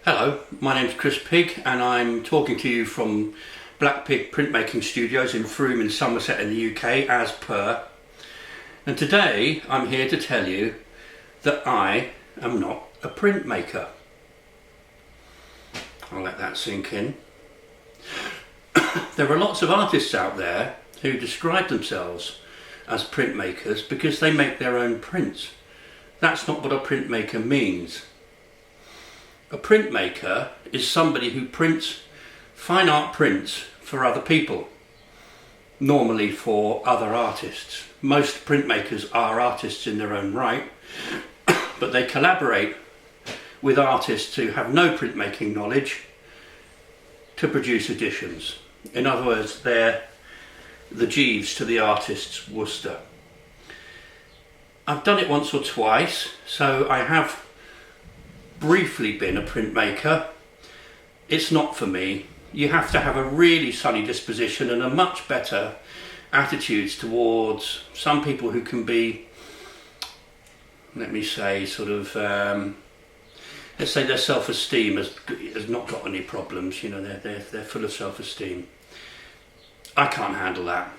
Hello, my name's Chris Pigg and I'm talking to you from Black Pig Printmaking Studios in Frome in Somerset in the UK as per. And today I'm here to tell you that I am not a printmaker. I'll let that sink in. There are lots of artists out there who describe themselves as printmakers because they make their own prints. That's not what a printmaker means. A printmaker is somebody who prints fine art prints for other people, normally for other artists. Most printmakers are artists in their own right, but they collaborate with artists who have no printmaking knowledge to produce editions. In other words, they're the Jeeves to the artist's Worcester. I've done it once or twice, so I have briefly been a printmaker. It's not for me. You have to have a really sunny disposition and a much better attitudes towards some people who can be, let me say, sort of, let's say their self-esteem has not got any problems. You know, they're full of self-esteem. I can't handle that.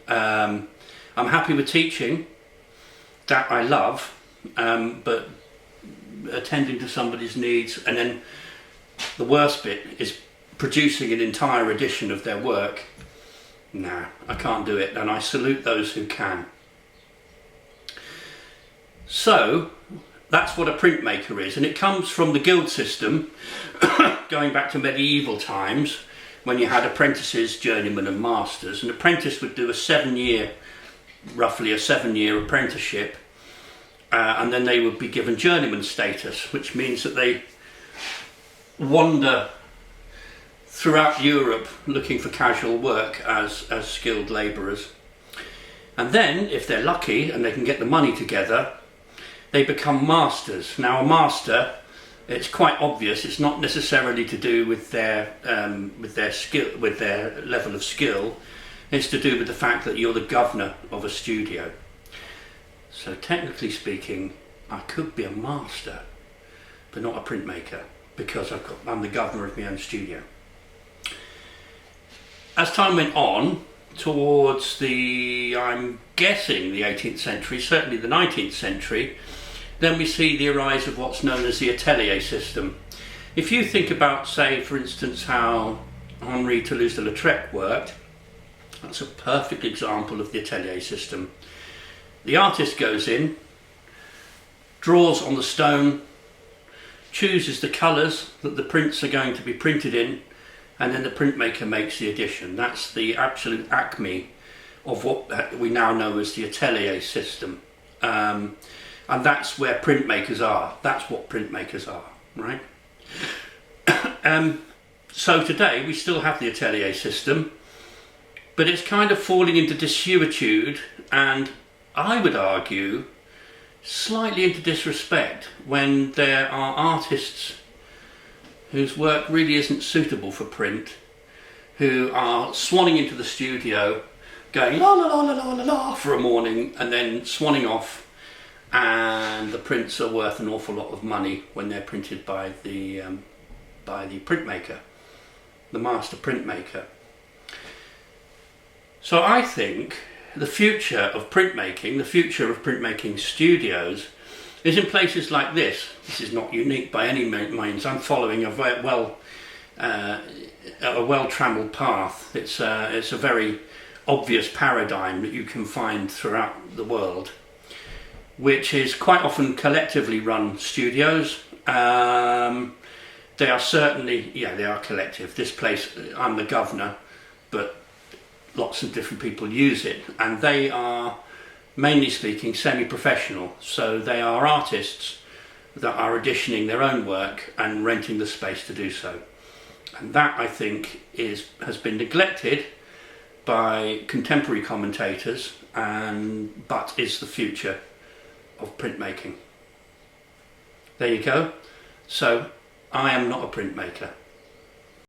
I'm happy with teaching, that I love, but attending to somebody's needs, and then the worst bit is producing an entire edition of their work. Nah, I can't do it, and I salute those who can. So that's what a printmaker is, and it comes from the guild system going back to medieval times, when you had apprentices, journeymen and masters. An apprentice would do roughly a 7-year apprenticeship, and then they would be given journeyman status, which means that they wander throughout Europe looking for casual work as skilled labourers. And then, if they're lucky and they can get the money together, they become masters. Now, a master, it's quite obvious, it's not necessarily to do with their skill, with their level of skill. It's to do with the fact that you're the governor of a studio. So technically speaking, I could be a master, but not a printmaker, because I'm the governor of my own studio. As time went on, towards I'm guessing the 18th century, certainly the 19th century, then we see the rise of what's known as the atelier system. If you think about, say, for instance, how Henri Toulouse-Lautrec worked, that's a perfect example of the atelier system. The artist goes in, draws on the stone, chooses the colours that the prints are going to be printed in, and then the printmaker makes the edition. That's the absolute acme of what we now know as the atelier system. And that's where printmakers are. That's what printmakers are, right? So today we still have the atelier system, but it's kind of falling into desuetude, and I would argue slightly into disrespect when there are artists whose work really isn't suitable for print, who are swanning into the studio, going la la la la la la la for a morning, and then swanning off, and the prints are worth an awful lot of money when they're printed by the printmaker, the master printmaker. So I think the future of printmaking, the future of printmaking studios, is in places like this. This is not unique by any means. I'm following a well-trammeled path. It's a very obvious paradigm that you can find throughout the world, which is quite often collectively run studios. They are certainly, they are collective. This place, I'm the governor, but lots of different people use it, and they are, mainly speaking, semi-professional. So they are artists that are editioning their own work and renting the space to do so. And that, I think, has been neglected by contemporary commentators, but is the future of printmaking. There you go. So I am not a printmaker.